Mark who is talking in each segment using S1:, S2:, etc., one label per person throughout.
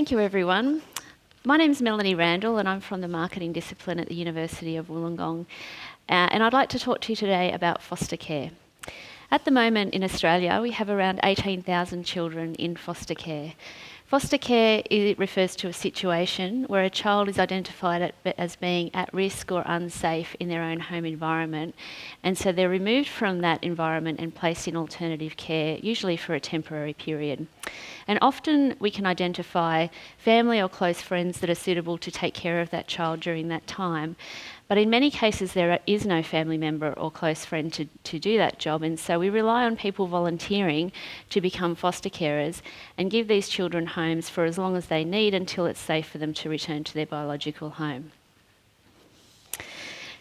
S1: Thank you, everyone. My name's Melanie Randle and I'm from the marketing discipline at the University of Wollongong. And I'd like to talk to you today about foster care. At the moment in Australia, we have around 18,000 children in foster care. Foster care refers to a situation where a child is identified as being at risk or unsafe in their own home environment, and so they're removed from that environment and placed in alternative care, usually for a temporary period. And often we can identify family or close friends that are suitable to take care of that child during that time. But in many cases there is no family member or close friend to do that job, and so we rely on people volunteering to become foster carers and give these children homes for as long as they need until it's safe for them to return to their biological home.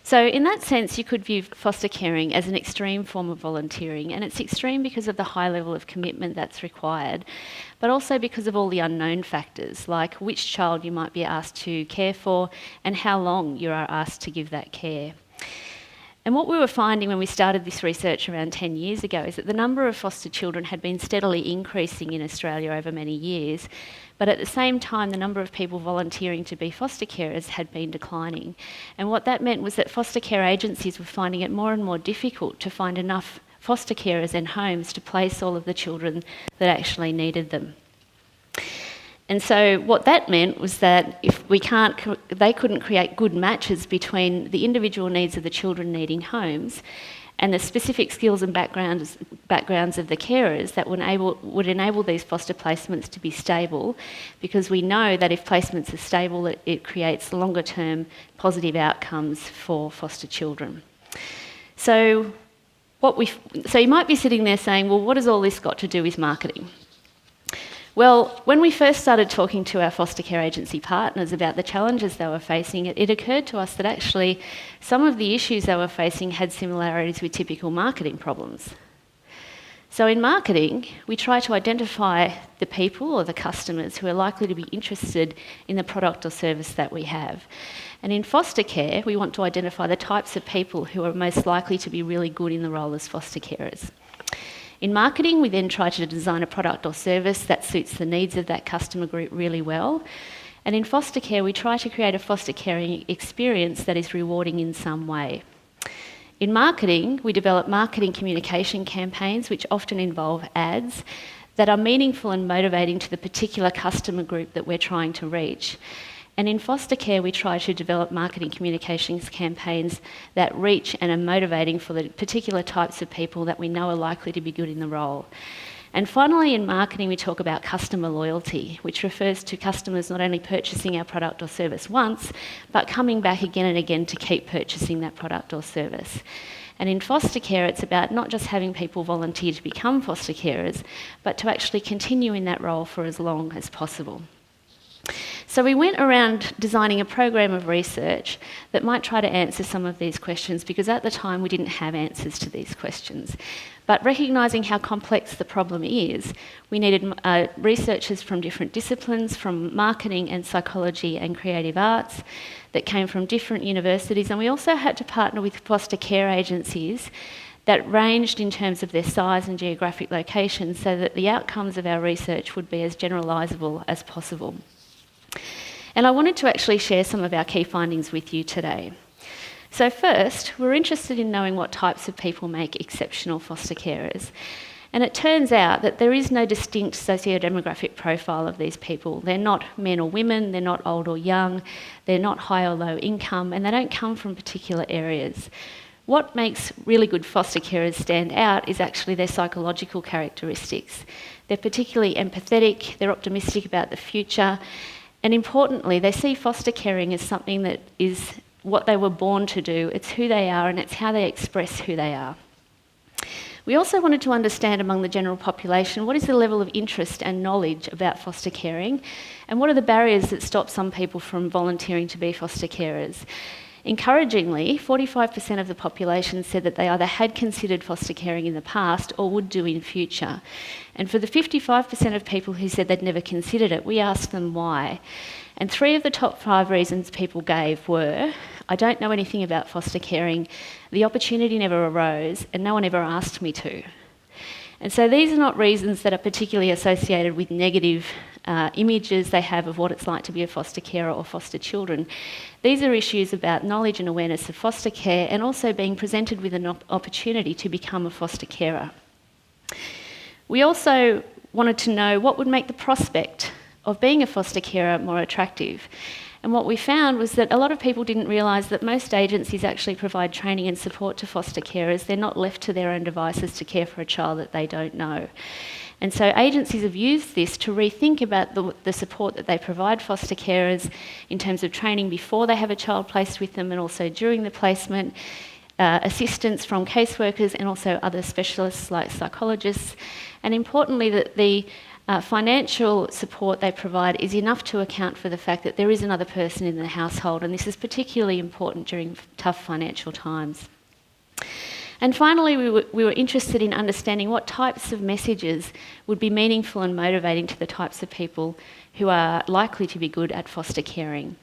S1: So in that sense, you could view foster caring as an extreme form of volunteering, and it's extreme because of the high level of commitment that's required, but also because of all the unknown factors, like which child you might be asked to care for and how long you are asked to give that care. And what we were finding when we started this research around 10 years ago is that the number of foster children had been steadily increasing in Australia over many years, but at the same time the number of people volunteering to be foster carers had been declining. And what that meant was that foster care agencies were finding it more and more difficult to find enough foster carers and homes to place all of the children that actually needed them. And so what that meant was that if they couldn't create good matches between the individual needs of the children needing homes and the specific skills and backgrounds of the carers that would enable these foster placements to be stable, because we know that if placements are stable, it creates longer-term positive outcomes for foster children. So you might be sitting there saying, well, what has all this got to do with marketing? Well, when we first started talking to our foster care agency partners about the challenges they were facing, it occurred to us that actually some of the issues they were facing had similarities with typical marketing problems. So in marketing, we try to identify the people or the customers who are likely to be interested in the product or service that we have. And in foster care, we want to identify the types of people who are most likely to be really good in the role as foster carers. In marketing, we then try to design a product or service that suits the needs of that customer group really well. And in foster care, we try to create a foster caring experience that is rewarding in some way. In marketing, we develop marketing communication campaigns, which often involve ads that are meaningful and motivating to the particular customer group that we're trying to reach. And in foster care, we try to develop marketing communications campaigns that reach and are motivating for the particular types of people that we know are likely to be good in the role. And finally, in marketing, we talk about customer loyalty, which refers to customers not only purchasing our product or service once, but coming back again and again to keep purchasing that product or service. And in foster care, it's about not just having people volunteer to become foster carers, but to actually continue in that role for as long as possible. So we went around designing a program of research that might try to answer some of these questions, because at the time we didn't have answers to these questions. But recognising how complex the problem is, we needed researchers from different disciplines, from marketing and psychology and creative arts, that came from different universities, and we also had to partner with foster care agencies that ranged in terms of their size and geographic location, so that the outcomes of our research would be as generalisable as possible. And I wanted to actually share some of our key findings with you today. So first, we're interested in knowing what types of people make exceptional foster carers. And it turns out that there is no distinct socio-demographic profile of these people. They're not men or women, they're not old or young, they're not high or low income, and they don't come from particular areas. What makes really good foster carers stand out is actually their psychological characteristics. They're particularly empathetic, they're optimistic about the future, and importantly, they see foster caring as something that is what they were born to do. It's who they are and it's how they express who they are. We also wanted to understand among the general population what is the level of interest and knowledge about foster caring, and what are the barriers that stop some people from volunteering to be foster carers. Encouragingly, 45% of the population said that they either had considered foster caring in the past or would do in future. And for the 55% of people who said they'd never considered it, we asked them why. And 3 of the top 5 reasons people gave were: I don't know anything about foster caring, the opportunity never arose, and no one ever asked me to. And so these are not reasons that are particularly associated with negative images they have of what it's like to be a foster carer or foster children. These are issues about knowledge and awareness of foster care and also being presented with an opportunity to become a foster carer. We also wanted to know what would make the prospect of being a foster carer more attractive. And what we found was that a lot of people didn't realise that most agencies actually provide training and support to foster carers. They're not left to their own devices to care for a child that they don't know. And so agencies have used this to rethink about the support that they provide foster carers in terms of training before they have a child placed with them and also during the placement, assistance from caseworkers and also other specialists like psychologists, and importantly that the financial support they provide is enough to account for the fact that there is another person in the household, and this is particularly important during tough financial times. And finally, we were interested in understanding what types of messages would be meaningful and motivating to the types of people who are likely to be good at foster caring.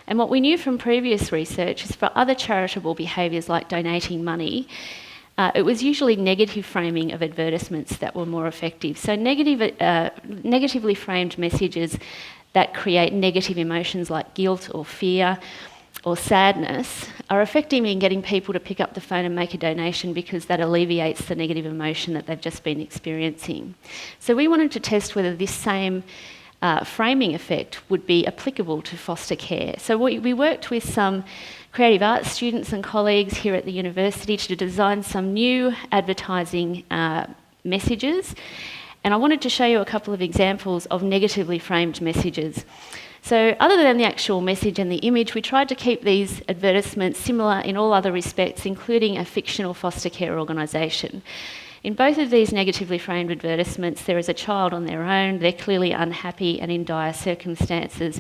S1: And what we knew from previous research is for other charitable behaviours like donating money, it was usually negative framing of advertisements that were more effective. So negatively framed messages that create negative emotions like guilt or fear or sadness are effective in getting people to pick up the phone and make a donation because that alleviates the negative emotion that they've just been experiencing. So we wanted to test whether this same framing effect would be applicable to foster care. So we worked with some creative arts students and colleagues here at the university to design some new advertising messages, and I wanted to show you a couple of examples of negatively framed messages. So other than the actual message and the image, we tried to keep these advertisements similar in all other respects, including a fictional foster care organisation. In both of these negatively framed advertisements, there is a child on their own, they're clearly unhappy and in dire circumstances,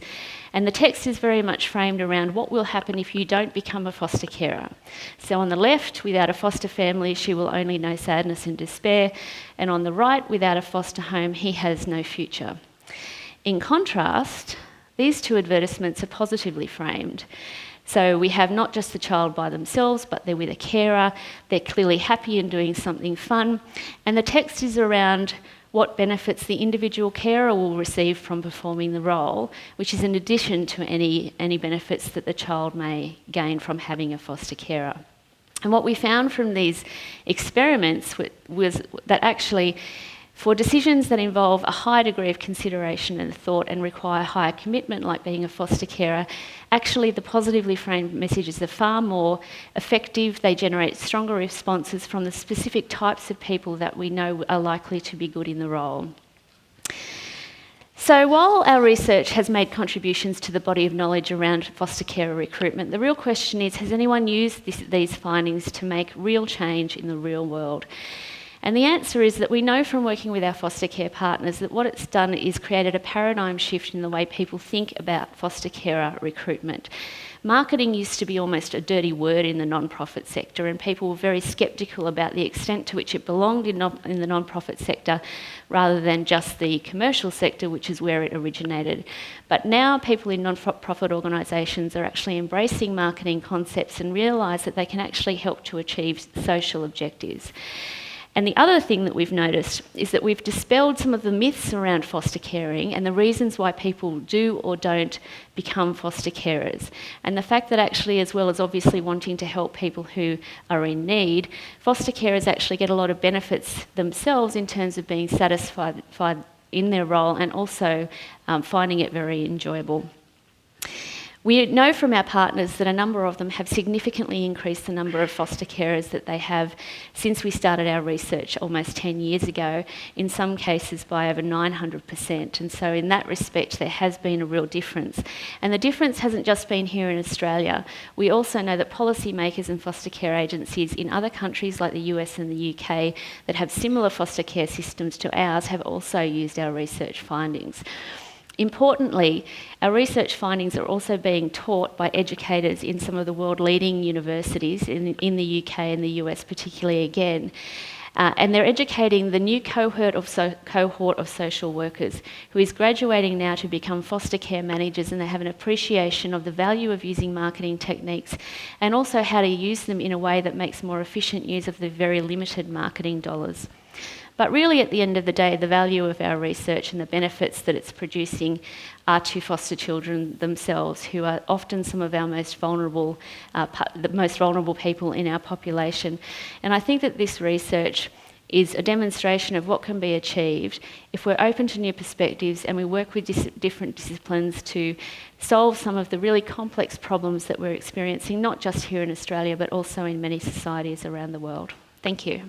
S1: and the text is very much framed around what will happen if you don't become a foster carer. So on the left, without a foster family, she will only know sadness and despair, and on the right, without a foster home, he has no future. In contrast, these two advertisements are positively framed. So we have not just the child by themselves, but they're with a carer, they're clearly happy and doing something fun, and the text is around what benefits the individual carer will receive from performing the role, which is in addition to any benefits that the child may gain from having a foster carer. And what we found from these experiments was that actually for decisions that involve a high degree of consideration and thought and require higher commitment, like being a foster carer, actually the positively framed messages are far more effective. They generate stronger responses from the specific types of people that we know are likely to be good in the role. So while our research has made contributions to the body of knowledge around foster carer recruitment, the real question is, has anyone used these findings to make real change in the real world? And the answer is that we know from working with our foster care partners that what it's done is created a paradigm shift in the way people think about foster carer recruitment. Marketing used to be almost a dirty word in the non-profit sector, and people were very sceptical about the extent to which it belonged in the non-profit sector rather than just the commercial sector, which is where it originated. But now people in non-profit organisations are actually embracing marketing concepts and realise that they can actually help to achieve social objectives. And the other thing that we've noticed is that we've dispelled some of the myths around foster caring and the reasons why people do or don't become foster carers. And the fact that actually, as well as obviously wanting to help people who are in need, foster carers actually get a lot of benefits themselves in terms of being satisfied in their role and also finding it very enjoyable. We know from our partners that a number of them have significantly increased the number of foster carers that they have since we started our research almost 10 years ago, in some cases by over 900%. And so in that respect, there has been a real difference. And the difference hasn't just been here in Australia. We also know that policymakers and foster care agencies in other countries like the US and the UK that have similar foster care systems to ours have also used our research findings. Importantly, our research findings are also being taught by educators in some of the world-leading universities in the UK and the US particularly again. And they're educating the new cohort of social workers who is graduating now to become foster care managers, and they have an appreciation of the value of using marketing techniques and also how to use them in a way that makes more efficient use of the very limited marketing dollars. But really, at the end of the day, the value of our research and the benefits that it's producing are to foster children themselves, who are often some of our most vulnerable, the most vulnerable people in our population. And I think that this research is a demonstration of what can be achieved if we're open to new perspectives and we work with different disciplines to solve some of the really complex problems that we're experiencing, not just here in Australia, but also in many societies around the world. Thank you.